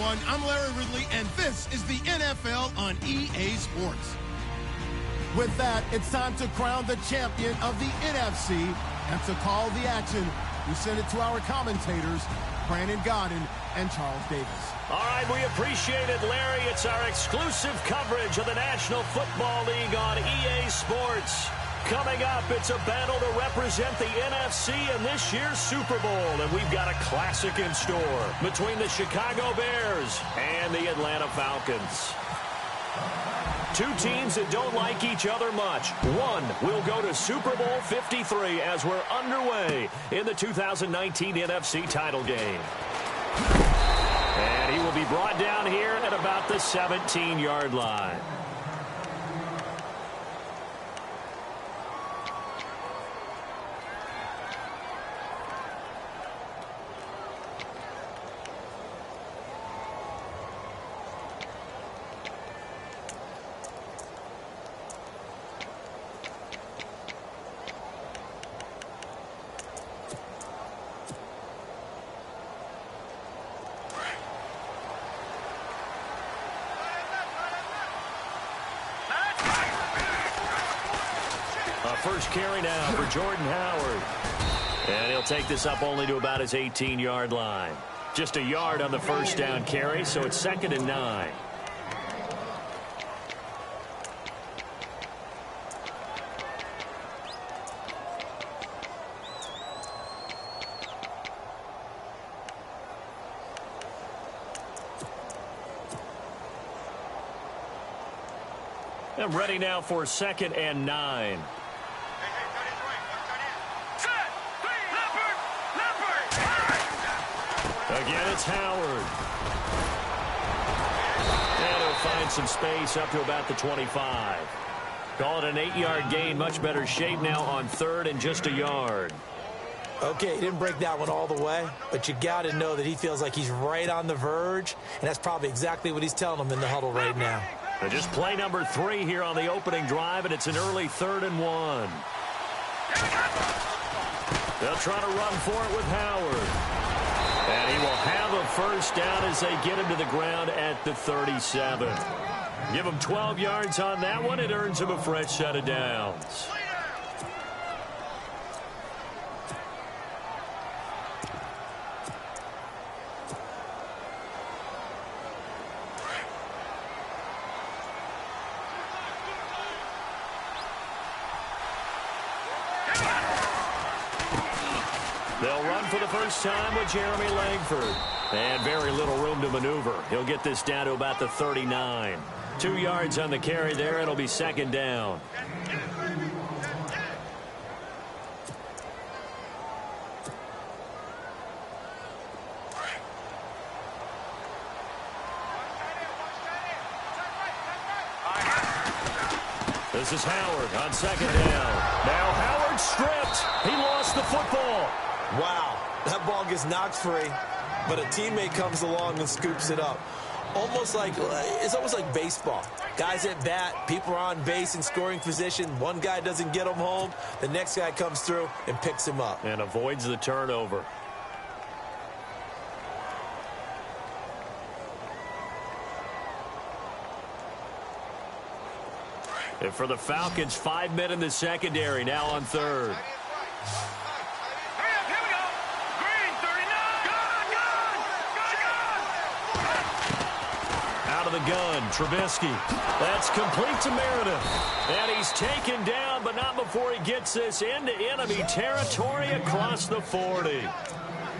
everyone. I'm Larry Ridley, and this is the NFL on EA Sports. With that, it's time to crown the champion of the NFC. And to call the action, we send it to our commentators, Brandon Godden and Charles Davis. All right, we appreciate it, Larry. It's our exclusive coverage of the National Football League on EA Sports. Coming up, it's a battle to represent the NFC in this year's Super Bowl. And we've got a classic in store between the Chicago Bears and the Atlanta Falcons. Two teams that don't like each other much. One will go to Super Bowl 53 as we're underway in the 2019 NFC title game. And he will be brought down here at about the 17-yard line. First carry now for Jordan Howard. And he'll take this up only to about his 18-yard line. Just a yard on the first down carry, so it's 2nd and 9. I'm ready now for 2nd and 9. Again, it's Howard. And he'll find some space up to about the 25. Call it an 8-yard gain. Much better shape now on 3rd and just a yard. Okay, he didn't break that one all the way, but you got to know that he feels like he's right on the verge, and that's probably exactly what he's telling them in the huddle right now. So just play number 3 here on the opening drive, and it's an early 3rd and 1. They'll try to run for it with Howard. And he will have a first down as they get him to the ground at the 37. Give him 12 yards on that one. It earns him a fresh set of downs. They'll run for the first time with Jeremy Langford. And very little room to maneuver. He'll get this down to about the 39. 2 yards on the carry there. It'll be 2nd down. This is Howard on 2nd down. Now Howard stripped. He lost the football. Wow, that ball gets knocked free, but a teammate comes along and scoops it up. It's almost like baseball. Guys at bat, people are on base in scoring position. One guy doesn't get him home. The next guy comes through and picks him up. And avoids the turnover. And for the Falcons, 5 men in the secondary, now on 3rd. Out of the gun, Trubisky. That's complete to Meredith. And he's taken down, but not before he gets this into enemy territory across the 40.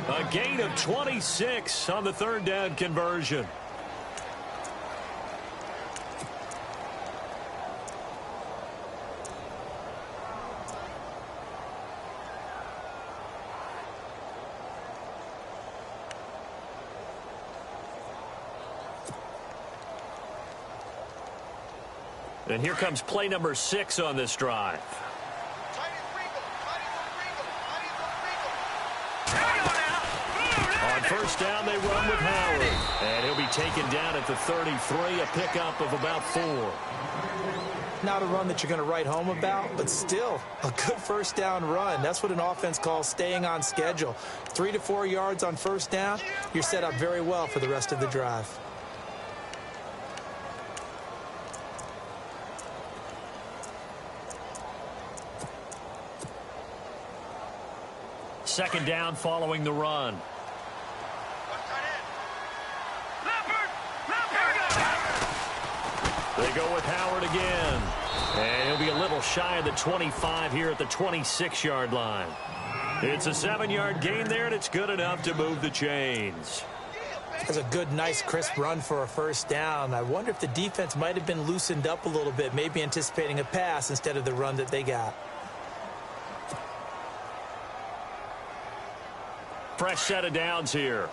A gain of 26 on the 3rd down conversion. And here comes play number 6 on this drive. On first down, they run with Howard. And he'll be taken down at the 33, a pickup of about 4. Not a run that you're going to write home about, but still a good first down run. That's what an offense calls staying on schedule. 3 to 4 yards on first down, you're set up very well for the rest of the drive. Second down following the run. They go with Howard again. And he'll be a little shy of the 25 here at the 26-yard line. It's a 7-yard gain there, and it's good enough to move the chains. That's a good, nice, crisp run for a first down. I wonder if the defense might have been loosened up a little bit, maybe anticipating a pass instead of the run that they got. Fresh set of downs here.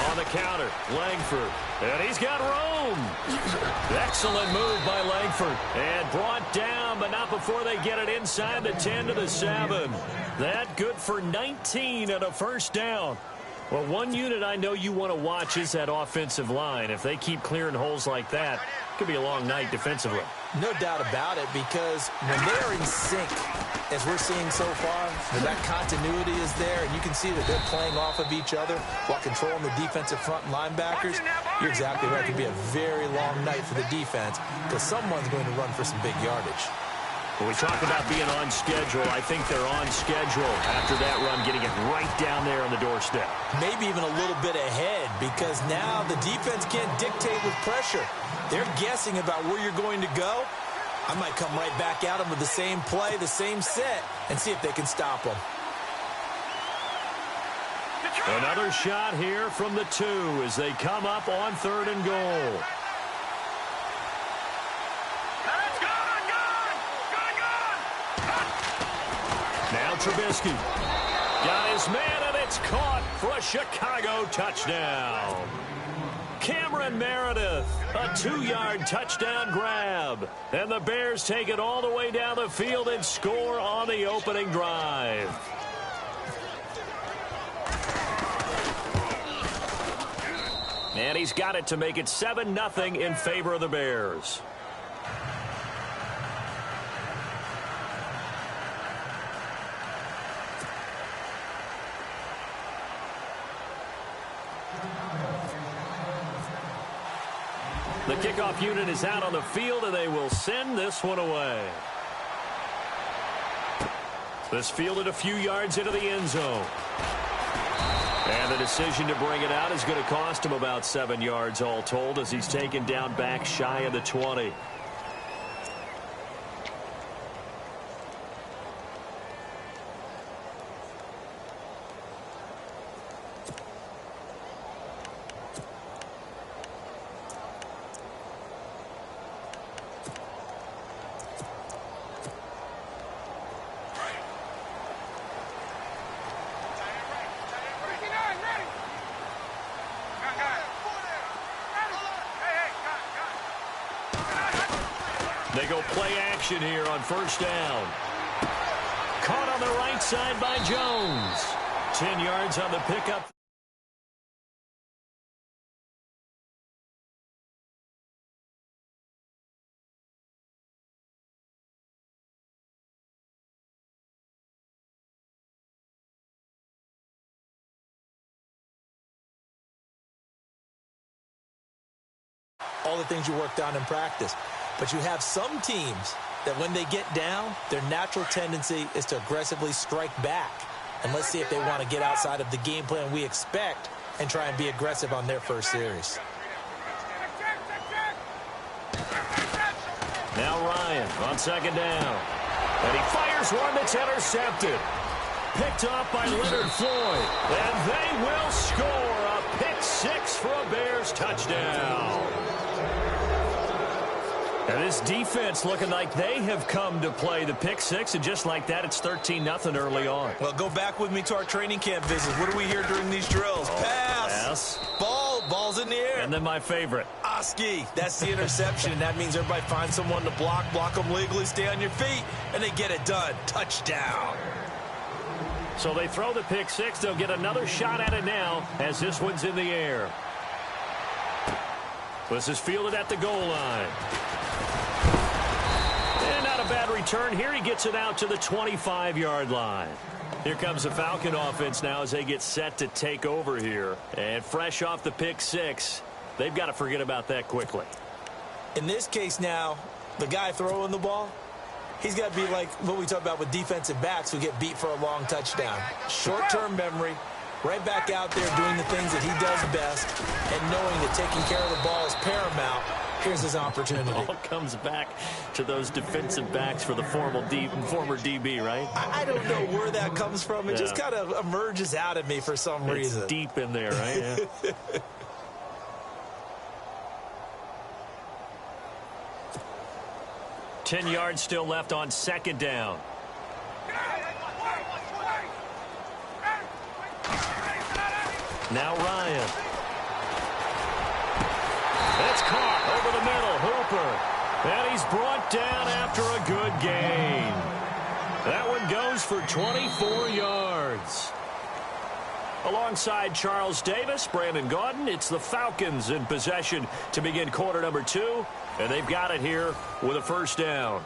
On the counter, Langford. And he's got room. Excellent move by Langford. And brought down, but not before they get it inside the 10 to the 7. That good for 19 and a first down. Well, one unit I know you want to watch is that offensive line. If they keep clearing holes like that, it could be a long night defensively. No doubt about it, because when they're in sync, as we're seeing so far, that continuity is there, and you can see that they're playing off of each other while controlling the defensive front and linebackers. You're exactly right. It could be a very long night for the defense because someone's going to run for some big yardage. When we talk about being on schedule, I think they're on schedule after that run, getting it right down there on the doorstep. Maybe even a little bit ahead, because now the defense can't dictate with pressure. They're guessing about where you're going to go. I might come right back at them with the same play, the same set, and see if they can stop them. Another shot here from the 2 as they come up on 3rd and goal. Now Trubisky. Got his man, and it's caught for a Chicago touchdown. Cameron Meredith, a 2-yard touchdown grab. And the Bears take it all the way down the field and score on the opening drive. And he's got it to make it 7-0 in favor of the Bears. The kickoff unit is out on the field, and they will send this one away. This fielded a few yards into the end zone. And the decision to bring it out is going to cost him about 7 yards all told, as he's taken down back shy of the 20. They go play action here on first down. Caught on the right side by Jones. 10 yards on the pickup. All the things you worked on in practice. But you have some teams that when they get down, their natural tendency is to aggressively strike back. And let's see if they want to get outside of the game plan we expect and try and be aggressive on their first series. Now Ryan on second down. And he fires one that's intercepted. Picked off by Leonard Floyd. And they will score a pick 6 for a Bears touchdown. And this defense looking like they have come to play the pick 6, and just like that, it's 13-0 early on. Well, go back with me to our training camp visits. What do we hear during these drills? Pass. Ball's in the air. And then my favorite. Oski. That's the interception. That means everybody finds someone to block them legally, stay on your feet, and they get it done. Touchdown. So they throw the pick six. They'll get another shot at it now as this one's in the air. This is fielded at the goal line. And not a bad return here. He gets it out to the 25-yard line. Here comes the Falcon offense now as they get set to take over here. And fresh off the pick six, they've got to forget about that quickly. In this case now, the guy throwing the ball, he's got to be like what we talk about with defensive backs who get beat for a long touchdown. Short-term memory, right back out there doing the things that he does best, and knowing that taking care of the ball is paramount. Here's his opportunity. All comes back to those defensive backs for the former DB, right? I don't know where that comes from. It just kind of emerges out of me for some reason. It's deep in there, right? Yeah. Ten yards still left on second down. Now Ryan. It's caught over the middle. Hooper. And he's brought down after a good gain. That one goes for 24 yards. Alongside Charles Davis, Brandon Gaudin, it's the Falcons in possession to begin quarter number 2. And they've got it here with a first down.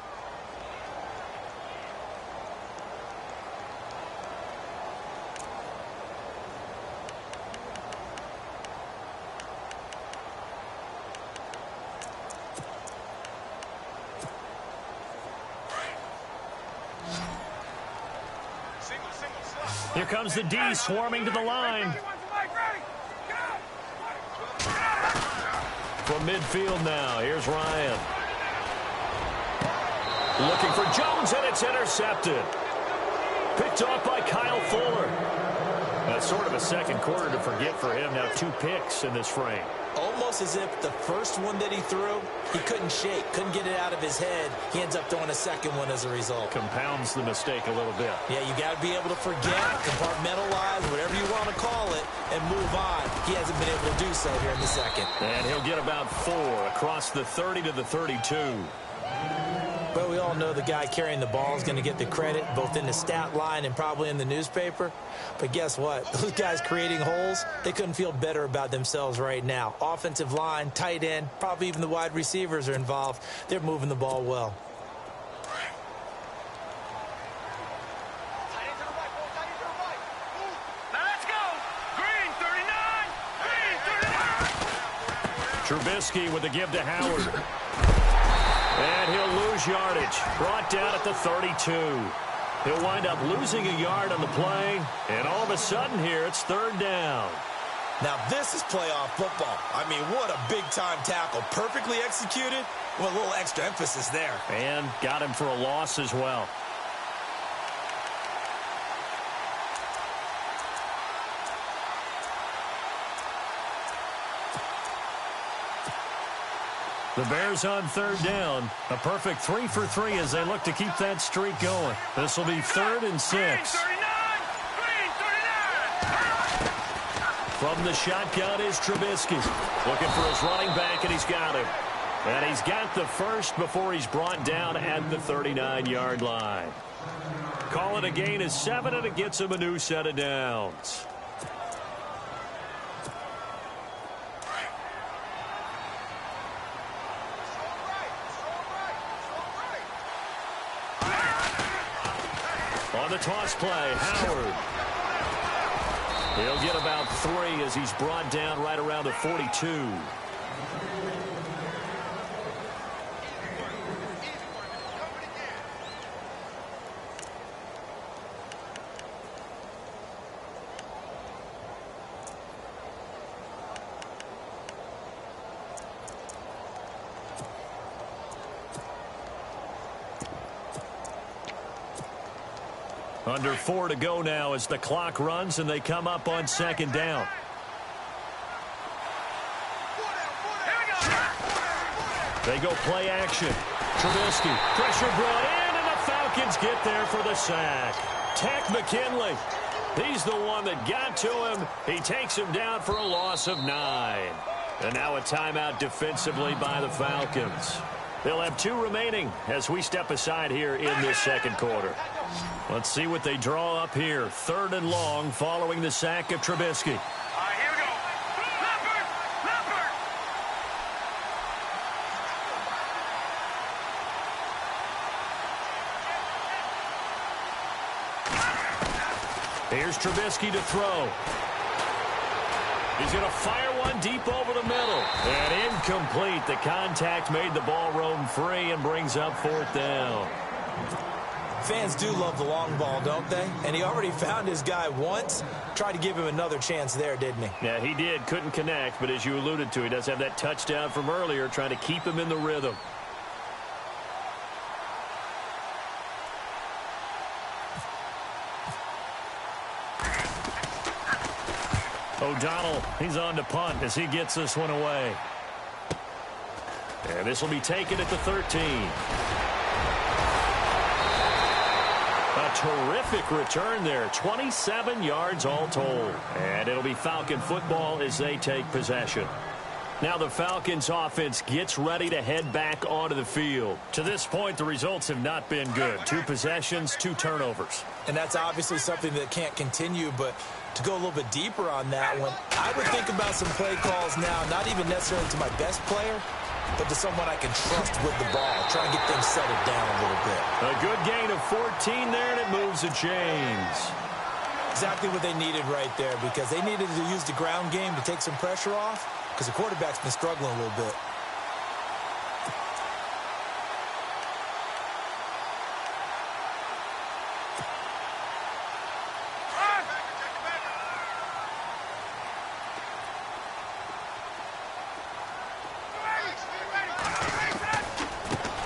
Here comes the D swarming to the line. From midfield now, here's Ryan. Looking for Jones, and it's intercepted. Picked off by Kyle Fuller. That's sort of a second quarter to forget for him. Now 2 picks in this frame. Almost as if the first one that he threw, he couldn't shake, couldn't get it out of his head. He ends up throwing a second one as a result. Compounds the mistake a little bit. Yeah, you got to be able to forget, compartmentalize, whatever you want to call it, and move on. He hasn't been able to do so here in the second. And he'll get about 4 across the 30 to the 32. But we all know the guy carrying the ball is going to get the credit, both in the stat line and probably in the newspaper. But guess what? Those guys creating holes, they couldn't feel better about themselves right now. Offensive line, tight end, probably even the wide receivers are involved. They're moving the ball well. Trubisky with the give to Howard. And he'll lose yardage. Brought down at the 32. He'll wind up losing a yard on the play. And all of a sudden here, it's third down. Now this is playoff football. I mean, what a big-time tackle. Perfectly executed. Well, a little extra emphasis there. And got him for a loss as well. The Bears on third down. A perfect 3 for 3 as they look to keep that streak going. This will be 3rd and 6. From the shotgun is Trubisky. Looking for his running back, and he's got him. And he's got the first before he's brought down at the 39-yard line. Call it a gain of 7, and it gets him a new set of downs. On the toss play, Howard. He'll get about 3 as he's brought down right around the 42. Under 4 to go now as the clock runs and they come up on second down. They go play action. Trubisky, pressure brought in, and the Falcons get there for the sack. Tech McKinley, he's the one that got to him. He takes him down for a loss of 9. And now a timeout defensively by the Falcons. They'll have 2 remaining as we step aside here in this second quarter. Let's see what they draw up here. 3rd and long following the sack of Trubisky. Here we go. Leopard! Leopard! Here's Trubisky to throw. He's going to fire one deep over the middle. And incomplete. The contact made the ball roam free and brings up 4th down. Fans do love the long ball, don't they? And he already found his guy once. Tried to give him another chance there, didn't he? Yeah, he did. Couldn't connect, but as you alluded to, he does have that touchdown from earlier, trying to keep him in the rhythm. O'Donnell, he's on to punt as he gets this one away. And this will be taken at the 13. A terrific return there. 27 yards all told. And it'll be Falcon football as they take possession. Now the Falcons offense gets ready to head back onto the field. To this point, the results have not been good. 2 possessions, 2 turnovers. And that's obviously something that can't continue, but to go a little bit deeper on that one, I would think about some play calls now, not even necessarily to my best player, but to someone I can trust with the ball, try and get things settled down a little bit. A good gain of 14 there, and it moves the chains. Exactly what they needed right there, because they needed to use the ground game to take some pressure off, because the quarterback's been struggling a little bit.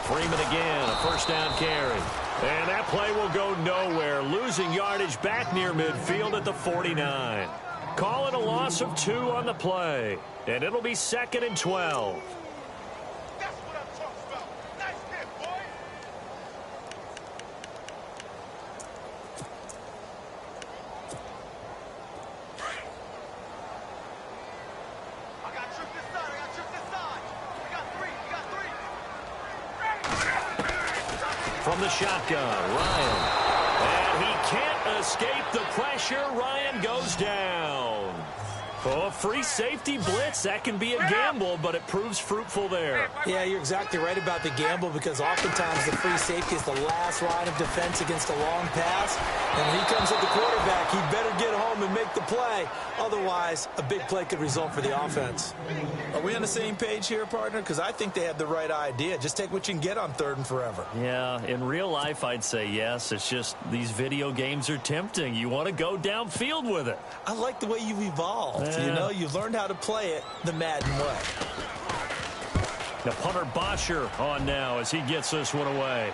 Freeman again, a 1st down carry. And that play will go nowhere, losing yardage back near midfield at the 49. Call it a loss of 2 on the play, and it'll be 2nd and 12. That's what I'm talking about. Nice hit, boy. I got tripped this side. I got 3. From the shotgun, Ryan. And he can't escape the pressure. Ryan goes down. Oh, free safety blitz. That can be a gamble, but it proves fruitful there. Yeah, you're exactly right about the gamble, because oftentimes the free safety is the last line of defense against a long pass. And when he comes at the quarterback, he better get home and make the play. Otherwise, a big play could result for the offense. Are we on the same page here, partner? Because I think they had the right idea. Just take what you can get on 3rd and forever. Yeah, in real life, I'd say yes. It's just these video games are tempting. You want to go downfield with it. I like the way you've evolved. You know, you've learned how to play it the Madden way. The punter Bosher on now as he gets this one away.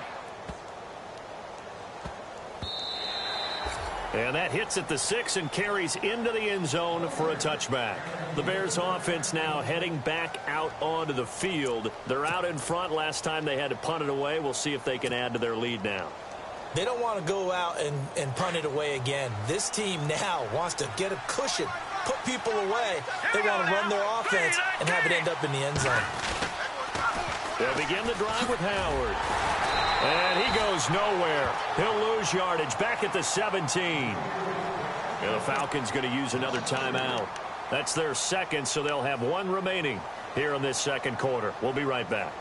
And that hits at the 6 and carries into the end zone for a touchback. The Bears offense now heading back out onto the field. They're out in front. Last time they had to punt it away. We'll see if they can add to their lead now. They don't want to go out and punt it away again. This team now wants to get a cushion, put people away. They want to run their offense and have it end up in the end zone. They'll begin the drive with Howard. And he goes nowhere. He'll lose yardage back at the 17. And the Falcons going to use another timeout. That's their 2nd, so they'll have 1 remaining here in this 2nd quarter. We'll be right back.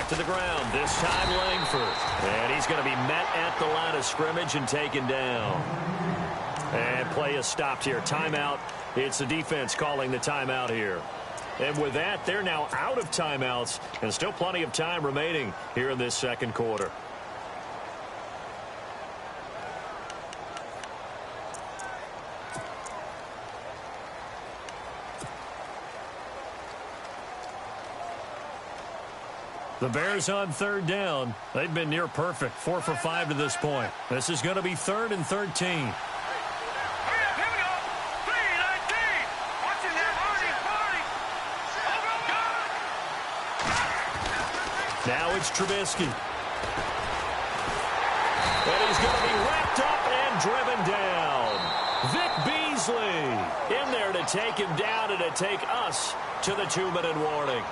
To the ground, this time Langford. And he's going to be met at the line of scrimmage and taken down. And play is stopped here. Timeout. It's the defense calling the timeout here. And with that, they're now out of timeouts and still plenty of time remaining here in this 2nd quarter. The Bears on 3rd down. They've been near perfect. 4 for 5 to this point. This is going to be 3rd and 13. Now it's Trubisky. And he's going to be wrapped up and driven down. Vic Beasley in there to take him down and to take us to the 2-minute warning.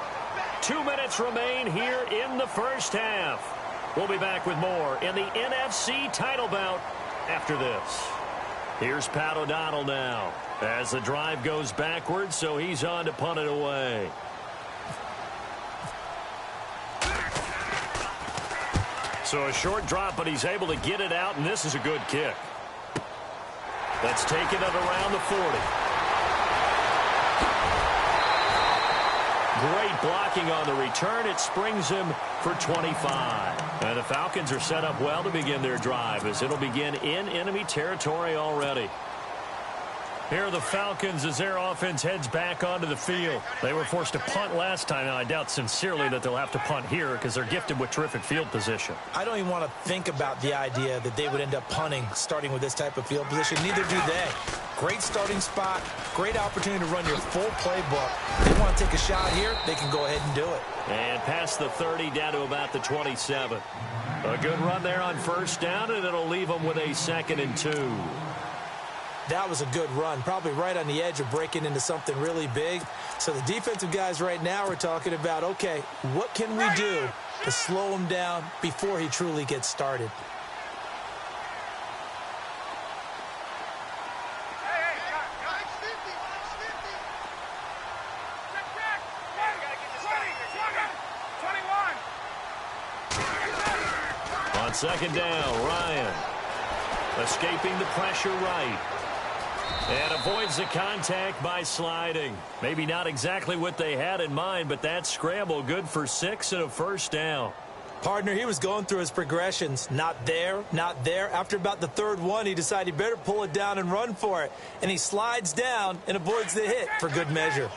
2 minutes remain here in the first half. We'll be back with more in the NFC title bout after this. Here's Pat O'Donnell now as the drive goes backwards, so he's on to punt it away. So a short drop, but he's able to get it out, and this is a good kick. That's taken it around the 40. Great blocking on the return. It springs him for 25. And the Falcons are set up well to begin their drive as it'll begin in enemy territory already. Here are the Falcons as their offense heads back onto the field. They were forced to punt last time. Now, I doubt sincerely that they'll have to punt here because they're gifted with terrific field position. I don't even want to think about the idea that they would end up punting starting with this type of field position. Neither do they. Great starting spot, great opportunity to run your full playbook. If they want to take a shot here, they can go ahead and do it. And past the 30 down to about the 27. A good run there on first down, and it'll leave them with a 2nd and 2. That was a good run, probably right on the edge of breaking into something really big. So the defensive guys right now are talking about, okay, what can we do to slow him down before he truly gets started? On second down, Ryan escaping the pressure right. And avoids the contact by sliding. Maybe not exactly what they had in mind, but that scramble good for 6 and a first down. Partner, he was going through his progressions. Not there, not there. After about the 3rd one, he decided he better pull it down and run for it. And he slides down and avoids the hit for good measure.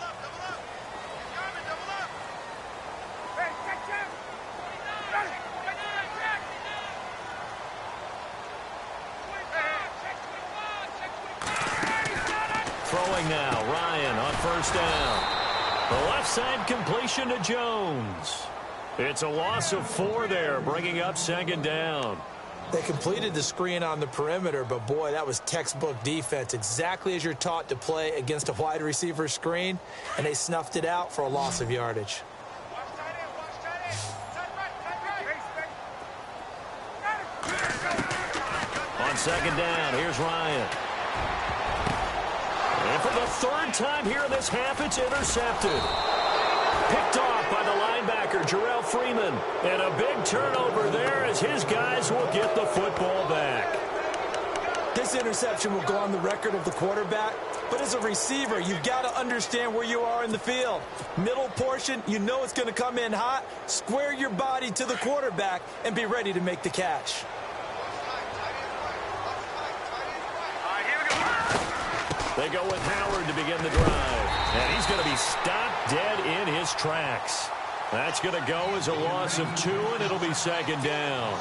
Throwing now, Ryan on first down. The left side completion to Jones. It's a loss of 4 there, bringing up 2nd down. They completed the screen on the perimeter, but boy, that was textbook defense. Exactly as you're taught to play against a wide receiver screen, and they snuffed it out for a loss of yardage. On second down, here's Ryan. And for the 3rd time here in this half, it's intercepted. Picked off by the linebacker, Jarrell Freeman. And a big turnover there as his guys will get the football back. This interception will go on the record of the quarterback, but as a receiver, you've got to understand where you are in the field. Middle portion, you know it's going to come in hot. Square your body to the quarterback and be ready to make the catch. They go with Howard to begin the drive. And he's going to be stopped dead in his tracks. That's going to go as a loss of 2, and it'll be 2nd down.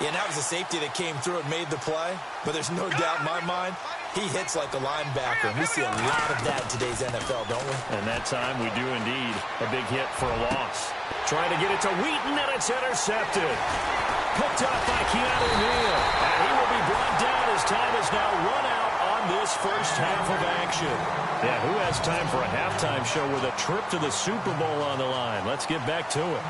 Yeah, and that was a safety that came through and made the play. But there's no doubt in my mind, he hits like a linebacker. And we see a lot of that in today's NFL, don't we? And that time we do indeed. A big hit for a loss. Trying to get it to Wheaton, and it's intercepted. Picked off by Keanu Neal. And he will be brought down as time is now run out on this first half of action. Yeah, who has time for a halftime show with a trip to the Super Bowl on the line? Let's get back to it.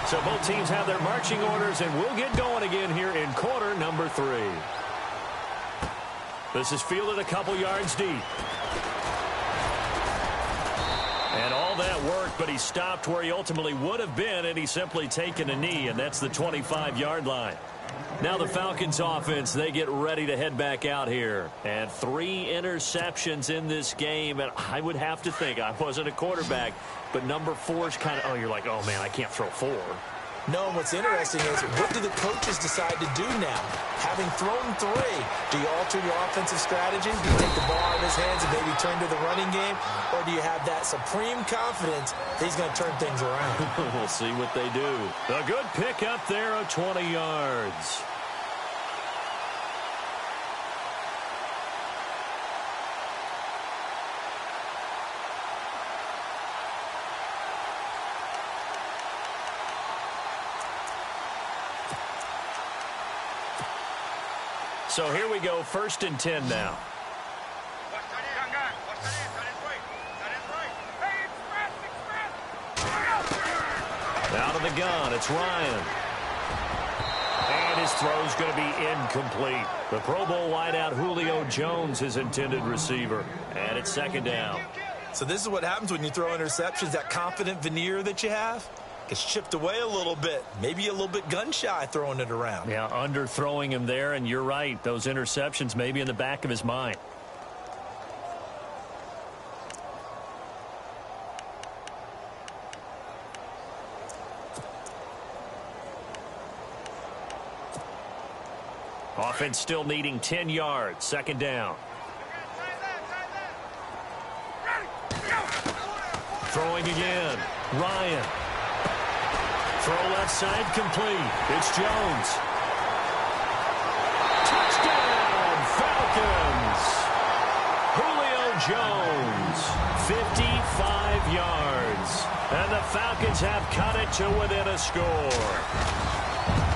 So both teams have their marching orders, and we'll get going again here in quarter number 3. This is fielded a couple yards deep. And all that work, but he stopped where he ultimately would have been, and he's simply taken a knee, and that's the 25-yard line. Now the Falcons offense, they get ready to head back out here. And 3 interceptions in this game, and I would have to think, I wasn't a quarterback, but number 4 is kind of, oh, you're like, oh, man, I can't throw 4. No, and what's interesting is, what do the coaches decide to do now? Having thrown 3, do you alter your offensive strategy? Do you take the ball out of his hands and maybe turn to the running game? Or do you have that supreme confidence that he's going to turn things around? We'll see what they do. A good pick up there of 20 yards. So here we go, 1st and 10 now. Out of the gun, it's Ryan. And his throw's going to be incomplete. The Pro Bowl wideout Julio Jones, his intended receiver. And it's 2nd down. So this is what happens when you throw interceptions. That confident veneer that you have gets chipped away a little bit. Maybe a little bit gun-shy throwing it around. Yeah, underthrowing him there, and you're right. Those interceptions may be in the back of his mind. Offense still needing 10 yards. 2nd down. Throwing again. Ryan. Throw left side complete. It's Jones. Touchdown, Falcons. Julio Jones, 55 yards. And the Falcons have cut it to within a score.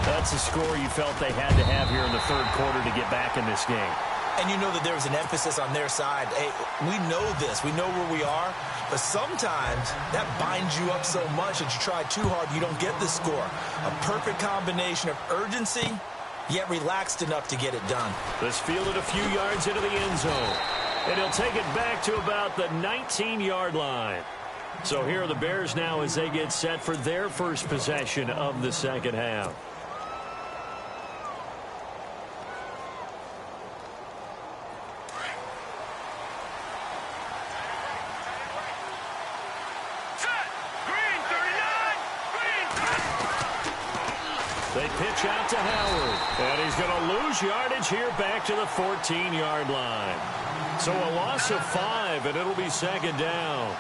That's a score you felt they had to have here in the 3rd quarter to get back in this game. And you know that there was an emphasis on their side. Hey, we know this. We know where we are. But sometimes that binds you up so much that you try too hard, you don't get the score. A perfect combination of urgency, yet relaxed enough to get it done. This fielded a few yards into the end zone. And he'll take it back to about the 19-yard line. So here are the Bears now as they get set for their first possession of the 2nd half. They pitch out to Howard, and he's going to lose yardage here back to the 14-yard line. So a loss of 5, and it'll be 2nd down.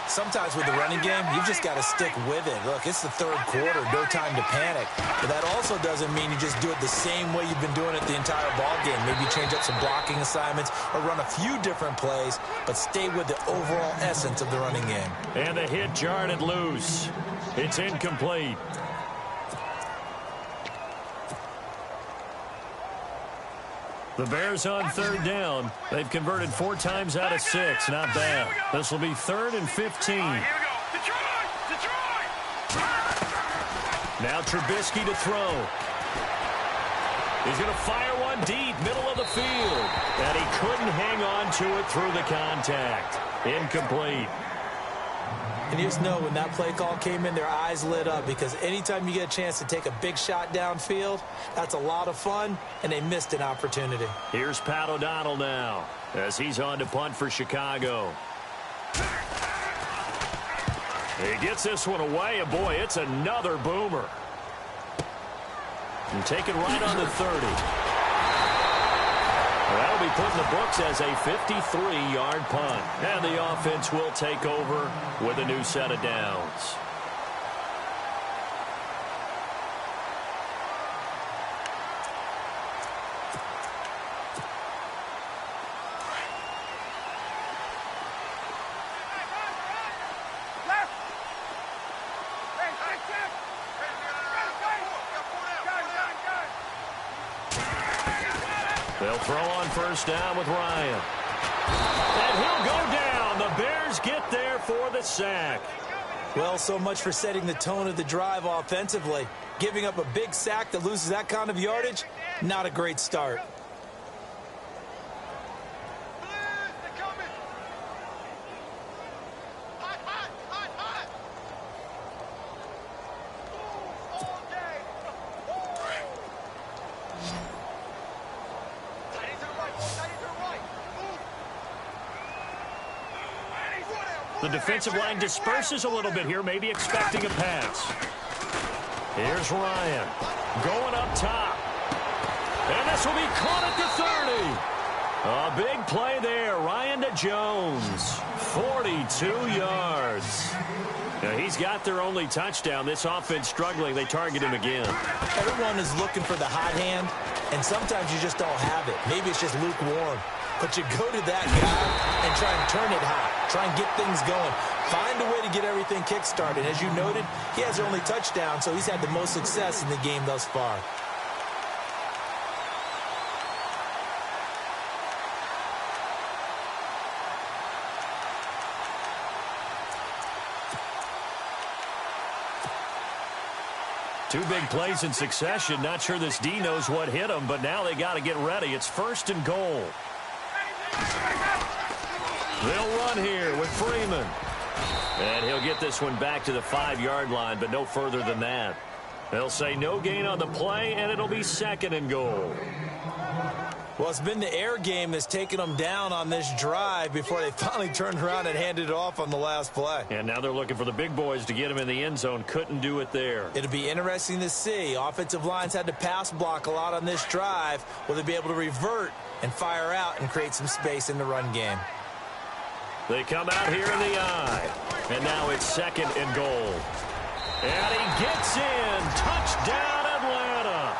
Sometimes with the running game, you've just got to stick with it. Look, it's the 3rd quarter, no time to panic. But that also doesn't mean you just do it the same way you've been doing it the entire ball game. Maybe change up some blocking assignments or run a few different plays, but stay with the overall essence of the running game. And the hit jarred it loose. It's incomplete. The Bears on 3rd down. They've converted 4 times out of 6. Not bad. This will be 3rd and 15. Now Trubisky to throw. He's going to fire one deep, middle of the field. And he couldn't hang on to it through the contact. Incomplete. And you just know when that play call came in, their eyes lit up, because anytime you get a chance to take a big shot downfield, that's a lot of fun, and they missed an opportunity. Here's Pat O'Donnell now as he's on to punt for Chicago. He gets this one away, and boy, it's another boomer. And take it right on the 30. That'll be put in the books as a 53-yard punt. And the offense will take over with a new set of downs. They'll throw on 1st down with Ryan. And he'll go down. The Bears get there for the sack. Well, so much for setting the tone of the drive offensively. Giving up a big sack that loses that kind of yardage, not a great start. The defensive line disperses a little bit here, maybe expecting a pass. Here's Ryan going up top. And this will be caught at the 30. A big play there. Ryan to Jones. 42 yards. Now, he's got their only touchdown. This offense struggling. They target him again. Everyone is looking for the hot hand, and sometimes you just don't have it. Maybe it's just lukewarm. But you go to that guy and try and turn it hot. Try and get things going. Find a way to get everything kick-started. As you noted, he has their only touchdown, so he's had the most success in the game thus far. Two big plays in succession. Not sure this D knows what hit him, but now they got to get ready. It's 1st and goal. They'll run here with Freeman. And he'll get this one back to the 5-yard line, but no further than that. They'll say no gain on the play, and it'll be 2nd and goal. Well, it's been the air game that's taken them down on this drive before they finally turned around and handed it off on the last play. And now they're looking for the big boys to get him in the end zone. Couldn't do it there. It'll be interesting to see. Offensive lines had to pass block a lot on this drive. Will they be able to revert and fire out and create some space in the run game? They come out here in the eye. And now it's 2nd and goal. And he gets in. Touchdown, Atlanta.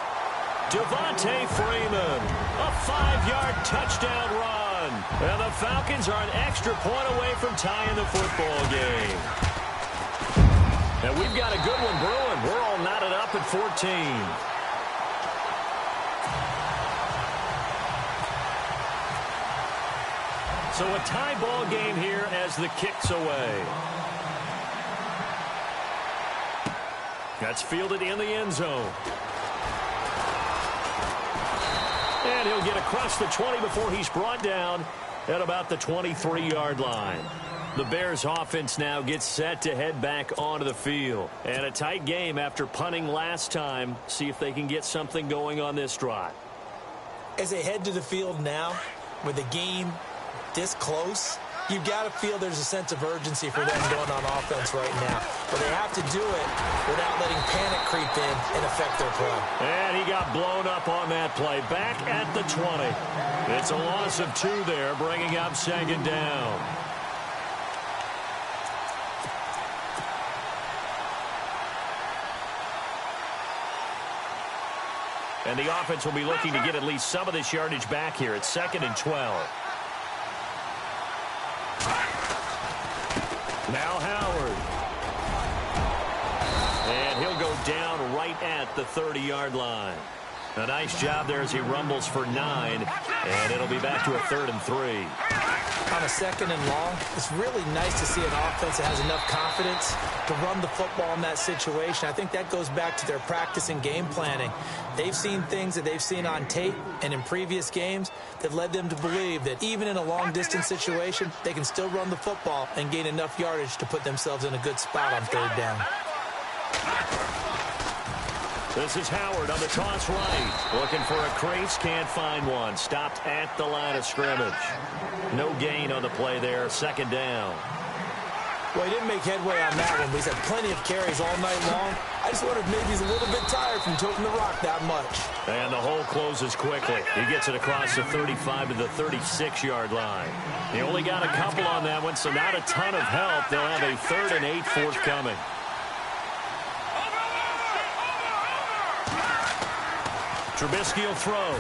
Devontae Freeman, a 5-yard touchdown run. And the Falcons are an extra point away from tying the football game. And we've got a good one brewing. We're all knotted up at 14. So a tie ball game here as the kick's away. That's fielded in the end zone. And he'll get across the 20 before he's brought down at about the 23-yard line. The Bears offense now gets set to head back onto the field. And a tight game after punting last time. See if they can get something going on this drive. As they head to the field now, with the game this close, you've got to feel there's a sense of urgency for them going on offense right now. But they have to do it without letting panic creep in and affect their play. And he got blown up on that play. Back at the 20. It's a loss of 2 there, bringing up 2nd down. And the offense will be looking to get at least some of this yardage back here. It's 2nd and 12. Now Howard. And he'll go down right at the 30-yard line. A nice job there as he rumbles for 9. And it'll be back to a 3rd and 3. On a 2nd and long, it's really nice to see an offense that has enough confidence to run the football in that situation. I think that goes back to their practice and game planning. They've seen things that they've seen on tape and in previous games that led them to believe that even in a long-distance situation, they can still run the football and gain enough yardage to put themselves in a good spot on 3rd down. This is Howard on the toss right. Looking for a crease, can't find one. Stopped at the line of scrimmage. No gain on the play there, 2nd down. Well, he didn't make headway on that one, but he's had plenty of carries all night long. I just wonder if maybe he's a little bit tired from toting the rock that much. And the hole closes quickly. He gets it across the 35 to the 36-yard line. He only got a couple on that one, so not a ton of help. They'll have a 3rd and 8 forthcoming. Trubisky will throw.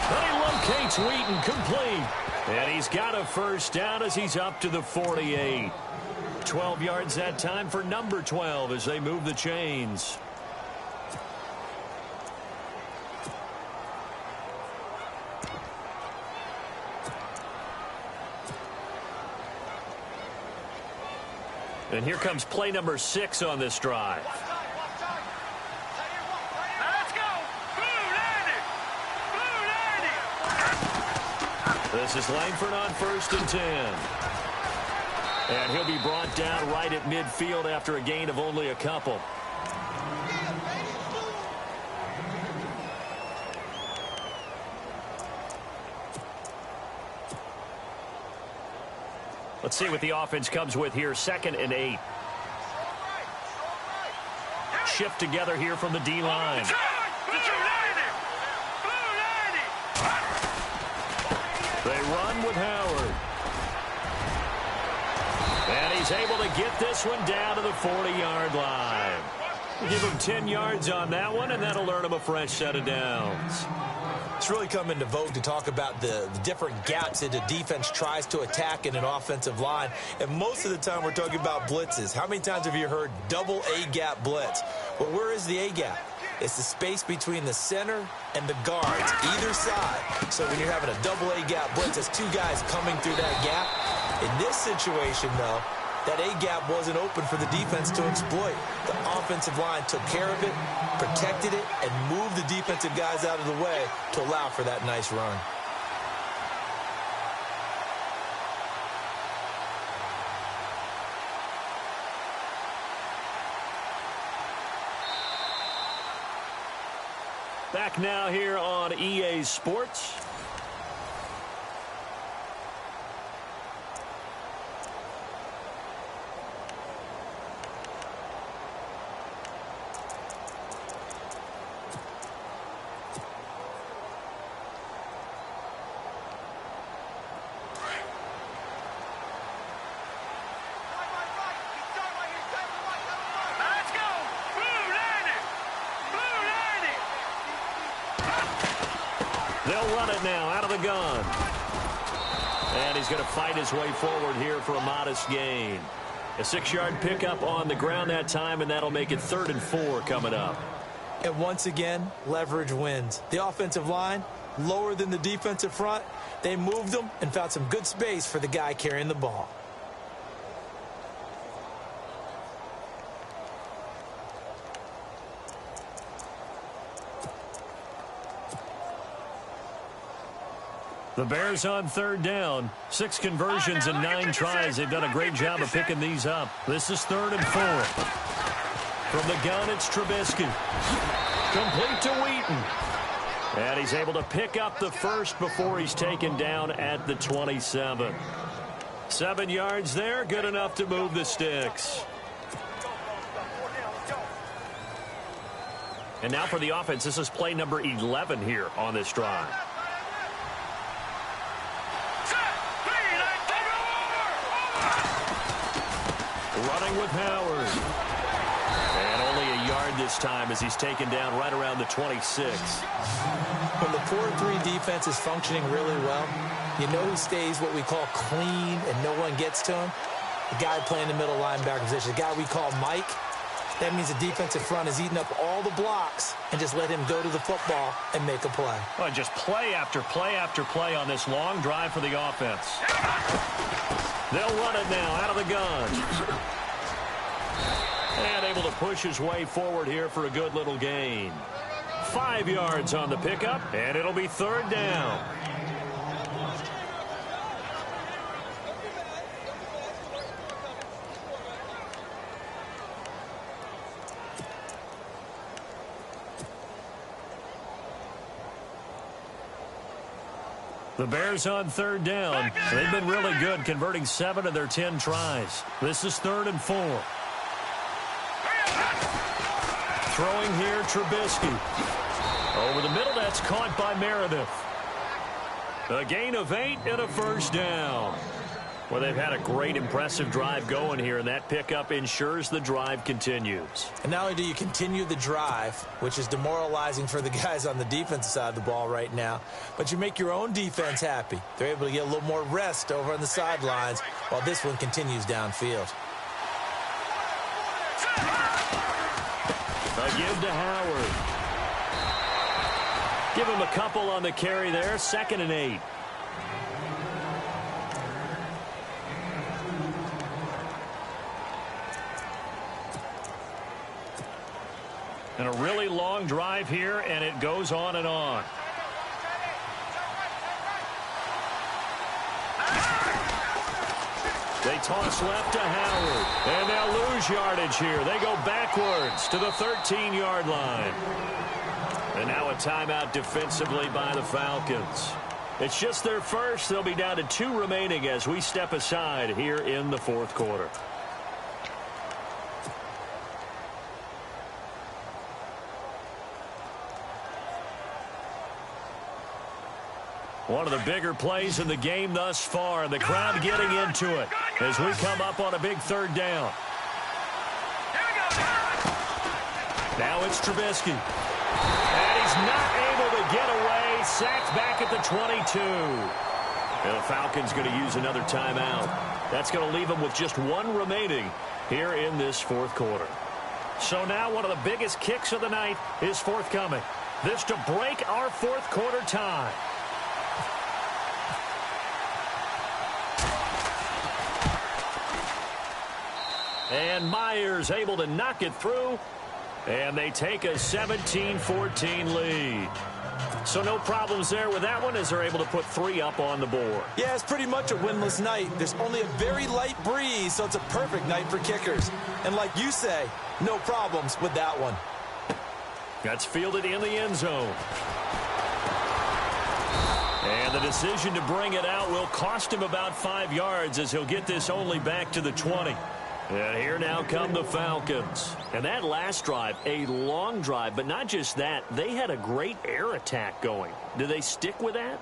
But he locates Wheaton, complete. And he's got a 1st down as he's up to the 48. 12 yards that time for number 12 as they move the chains. And here comes play number 6 on this drive. This is Langford on 1st and 10. And he'll be brought down right at midfield after a gain of only a couple. Let's see what the offense comes with here. 2nd and 8. Shift together here from the D-line. They run with Howard. And he's able to get this one down to the 40-yard line. Give him 10 yards on that one, and that'll earn him a fresh set of downs. It's really come into vogue to talk about the different gaps that the defense tries to attack in an offensive line. And most of the time we're talking about blitzes. How many times have you heard double A-gap blitz? Well, where is the A-gap? It's the space between the center and the guards, either side. So when you're having a double A-gap blitz, it's 2 guys coming through that gap. In this situation, though, That A-gap wasn't open for the defense to exploit. The offensive line took care of it, protected it, and moved the defensive guys out of the way to allow for that nice run. Back now here on EA Sports. They'll run it now out of the gun. And he's going to fight his way forward here for a modest gain. A 6-yard pickup on the ground that time, and that'll make it 3rd and 4 coming up. And once again, leverage wins. The offensive line, lower than the defensive front. They moved them and found some good space for the guy carrying the ball. The Bears on 3rd down. 6 conversions and 9 tries. They've done a great job of picking these up. This is 3rd and 4. From the gun, it's Trubisky. Complete to Wheaton. And he's able to pick up the first before he's taken down at the 27. 7 yards there, good enough to move the sticks. And now for the offense, this is play number 11 here on this drive. Running with Howard. And only a yard this time as he's taken down right around the 26. When the 4-3 defense is functioning really well, you know who stays what we call clean and no one gets to him? The guy playing the middle linebacker position, the guy we call Mike. That means the defensive front is eating up all the blocks and just let him go to the football and make a play. Well, just play after play after play on this long drive for the offense. They'll run it now out of the gun. And able to push his way forward here for a good little gain. 5 yards on the pickup, and it'll be 3rd down. The Bears on 3rd down. They've been really good, converting 7 of their 10 tries. This is 3rd and 4. Throwing here, Trubisky. Over the middle, that's caught by Meredith. A gain of 8 and a 1st down. Well, they've had a great, impressive drive going here, and that pickup ensures the drive continues. And not only do you continue the drive, which is demoralizing for the guys on the defensive side of the ball right now, but you make your own defense happy. They're able to get a little more rest over on the sidelines while this one continues downfield. A give to Howard. Give him a couple on the carry there. 2nd and 8. And a really long drive here, and it goes on and on. They toss left to Howard, and they'll lose yardage here. They go backwards to the 13-yard line. And now a timeout defensively by the Falcons. It's just their first. They'll be down to 2 remaining as we step aside here in the 4th quarter. One of the bigger plays in the game thus far, and the crowd getting into it as we come up on a big 3rd down. Now it's Trubisky. And he's not able to get away. Sacked back at the 22. And the Falcons going to use another timeout. That's going to leave them with just 1 remaining here in this 4th quarter. So now one of the biggest kicks of the night is forthcoming. This to break our 4th quarter tie. And Myers able to knock it through. And they take a 17-14 lead. So no problems there with that one as they're able to put 3 up on the board. Yeah, it's pretty much a winless night. There's only a very light breeze, so it's a perfect night for kickers. And like you say, no problems with that one. That's fielded in the end zone. And the decision to bring it out will cost him about 5 yards as he'll get this only back to the 20. And here now come the Falcons. And that last drive, a long drive, but not just that, they had a great air attack going. Do they stick with that?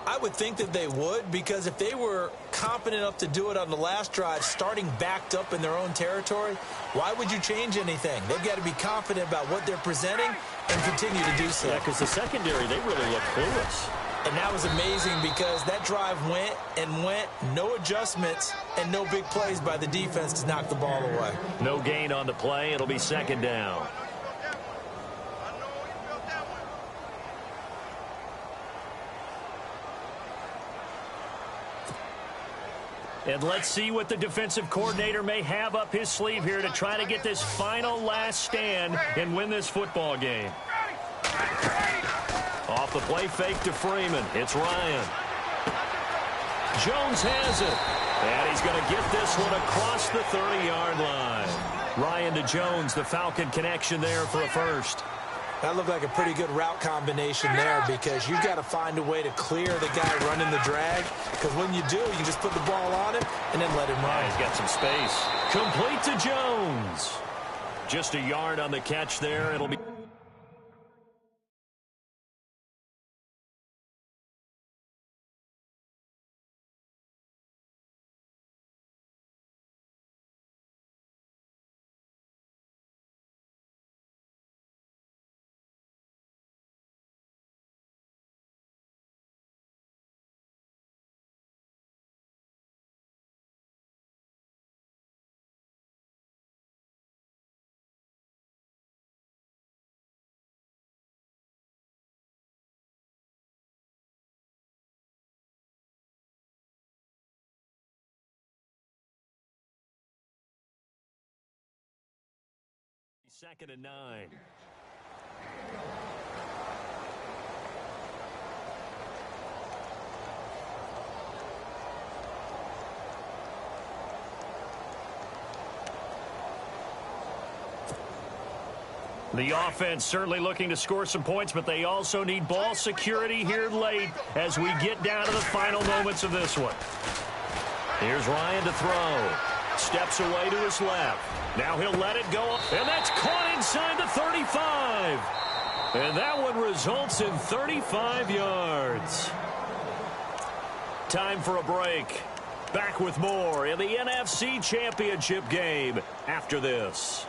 I would think that they would, because if they were confident enough to do it on the last drive, starting backed up in their own territory, why would you change anything? They've got to be confident about what they're presenting and continue to do so. Yeah, because the secondary, they really look clueless. And that was amazing because that drive went and went, no adjustments, and no big plays by the defense to knock the ball away. No gain on the play. It'll be second down. And let's see what the defensive coordinator may have up his sleeve here to try to get this final last stand and win this football game. Off the play fake to Freeman. It's Ryan. Jones has it. And he's going to get this one across the 30-yard line. Ryan to Jones, the Falcon connection there for a first. That looked like a pretty good route combination there because you've got to find a way to clear the guy running the drag. Because when you do, you just put the ball on him and then let him run. He's got some space. Complete to Jones. Just a yard on the catch there. It'll be... Second and 9. The offense certainly looking to score some points, but they also need ball security here late as we get down to the final moments of this one. Here's Ryan to throw. Steps away to his left. Now he'll let it go, and that's caught inside the 35. And that one results in 35 yards. Time for a break. Back with more in the NFC Championship game after this.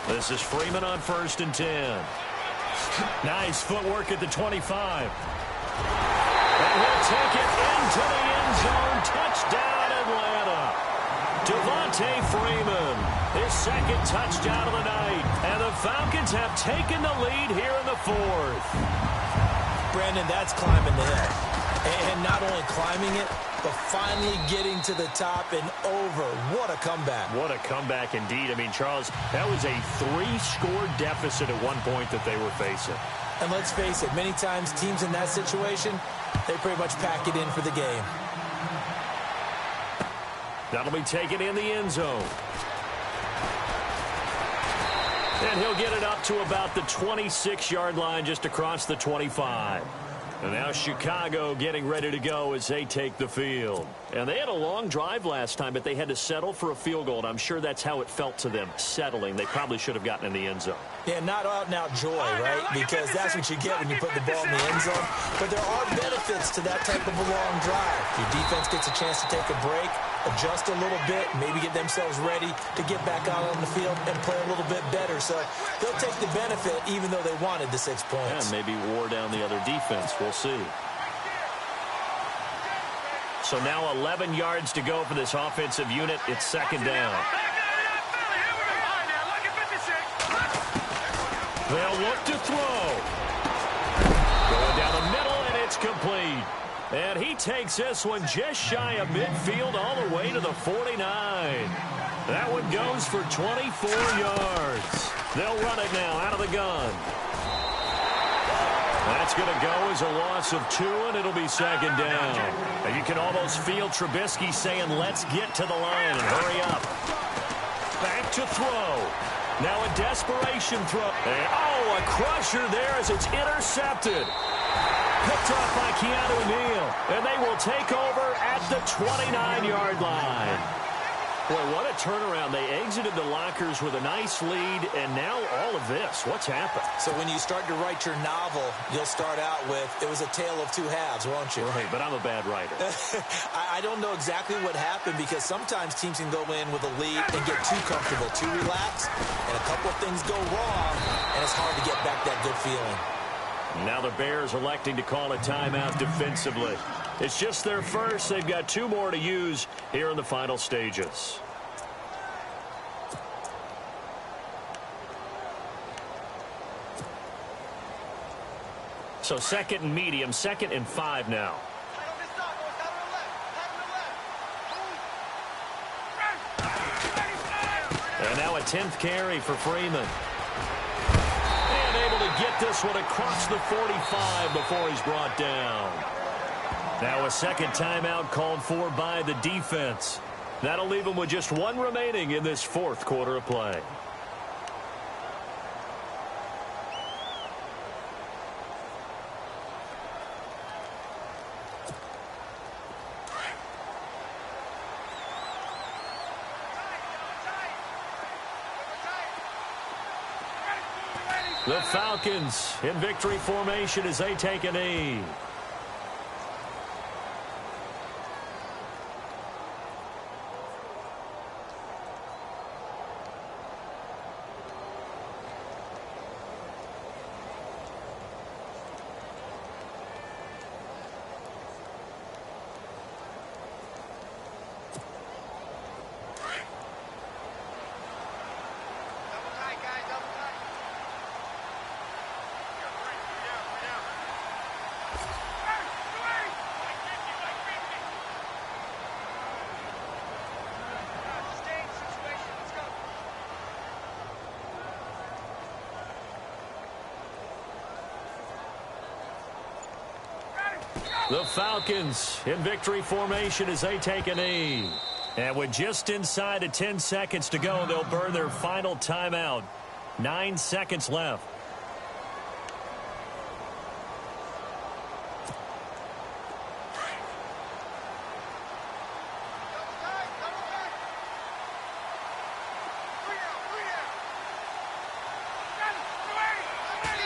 This is Freeman on 1st and 10. Nice footwork at the 25. And he'll take it into the end zone. Touchdown, Atlanta. Devontae Freeman, his second touchdown of the night. And the Falcons have taken the lead here in the 4th. Brandon, that's climbing the hill. And not only climbing it, but finally getting to the top and over. What a comeback. What a comeback indeed. I mean, Charles, that was a 3-score deficit at one point that they were facing. And let's face it, many times teams in that situation, they pretty much pack it in for the game. That'll be taken in the end zone. And he'll get it up to about the 26-yard line just across the 25. And now Chicago getting ready to go as they take the field. And they had a long drive last time, but they had to settle for a field goal. And I'm sure that's how it felt to them, settling. They probably should have gotten in the end zone. Yeah, not out-and-out joy, right? Because that's what you get when you put the ball in the end zone. But there are benefits to that type of a long drive. Your defense gets a chance to take a break, adjust a little bit, maybe get themselves ready to get back out on the field and play a little bit better. So they'll take the benefit even though they wanted the 6 points. Yeah, maybe wore down the other defense. We'll see. So now 11 yards to go for this offensive unit. It's second down. They'll look to throw. Going down the middle, and it's complete. And he takes this one just shy of midfield all the way to the 49. That one goes for 24 yards. They'll run it now out of the gun. That's going to go as a loss of 2, and it'll be second down. And you can almost feel Trubisky saying, let's get to the line and hurry up. Back to throw. Now a desperation throw. And, oh, a crusher there as it's intercepted. Picked off by Keanu Neal. And they will take over at the 29-yard line. Boy, what a turnaround. They exited the lockers with a nice lead, and now all of this. What's happened? So when you start to write your novel, you'll start out with, it was a tale of two halves, won't you? Right, but I'm a bad writer. I don't know exactly what happened, because sometimes teams can go in with a lead and get too comfortable, too relaxed, and a couple of things go wrong, and it's hard to get back that good feeling. Now the Bears electing to call a timeout defensively. It's just their first. They've got 2 more to use here in the final stages. So second and medium, second and 5 now. And now a 10th carry for Freeman. And able to get this one across the 45 before he's brought down. Now a second timeout called for by the defense. That'll leave them with just 1 remaining in this 4th quarter of play. The Falcons in victory formation as they take a knee. The Falcons in victory formation as they take a knee. And with just inside of 10 seconds to go, they'll burn their final timeout. 9 seconds left.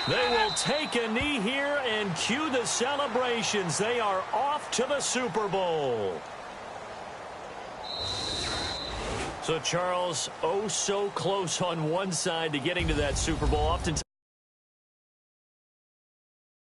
They will take a knee here and cue the celebrations. They are off to the Super Bowl. So, Charles, oh so close on one side to getting to that Super Bowl. Oftentimes